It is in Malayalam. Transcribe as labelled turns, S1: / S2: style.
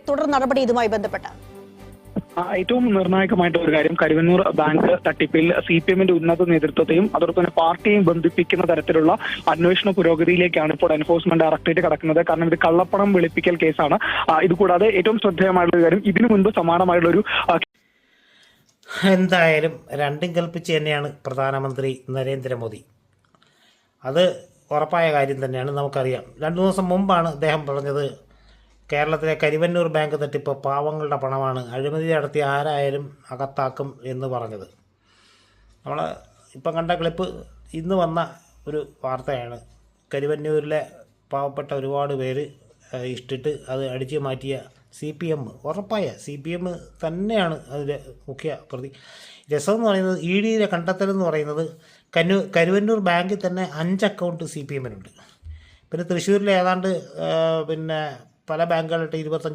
S1: തുടർ നടപടി ഇതുമായി ബന്ധപ്പെട്ട
S2: ഏറ്റവും നിർണായകമായിട്ടുള്ള ഒരു കാര്യം കരുവന്നൂർ ബാങ്ക് തട്ടിപ്പിൽ CPM-ന്റെ ഉന്നത നേതൃത്വത്തെയും അതോടൊപ്പം തന്നെ പാർട്ടിയെയും ബന്ധിപ്പിക്കുന്ന തരത്തിലുള്ള അന്വേഷണ പുരോഗതിയിലേക്കാണ് ഇപ്പോൾ എൻഫോഴ്സ്മെന്റ് ഡയറക്ടറേറ്റ് കടക്കുന്നത്. കാരണം ഇത് കള്ളപ്പണം വെളുപ്പിക്കൽ കേസാണ്. ഇതുകൂടാതെ ഏറ്റവും ശ്രദ്ധേയമായിട്ടുള്ള ഒരു കാര്യം, ഇതിനു മുൻപ് സമാനമായിട്ടുള്ള ഒരു
S3: എന്തായാലും രണ്ടും കൽപ്പിച്ച് തന്നെയാണ് പ്രധാനമന്ത്രി നരേന്ദ്രമോദി. അത് ഉറപ്പായ കാര്യം തന്നെയാണ്. നമുക്കറിയാം, 2 ദിവസം മുമ്പാണ് അദ്ദേഹം പറഞ്ഞത് കേരളത്തിലെ കരുവന്നൂർ ബാങ്ക് തട്ടിപ്പ് പാവങ്ങളുടെ പണമാണ്, അഴിമതി നടത്തിയ ആരായാലും അകത്താക്കും എന്ന് പറഞ്ഞത്. നമ്മൾ ഇപ്പം കണ്ട ക്ലിപ്പ് ഇന്ന് വന്ന ഒരു വാർത്തയാണ്. കരുവന്നൂരിലെ പാവപ്പെട്ട ഒരുപാട് പേര് ഇഷ്ടിട്ട് അത് അടിച്ചു മാറ്റിയ CPM, ഉറപ്പായ CPM തന്നെയാണ് അതിലെ മുഖ്യ പ്രതി. രസമെന്ന് പറയുന്നത് ED-യുടെ കണ്ടെത്തലെന്ന് പറയുന്നത് കരുവന്നൂർ ബാങ്കിൽ തന്നെ 5 അക്കൗണ്ട് CPM-നുണ്ട്. പിന്നെ തൃശ്ശൂരിലെ ഏതാണ്ട് പല ബാങ്കുകളിട്ട് 25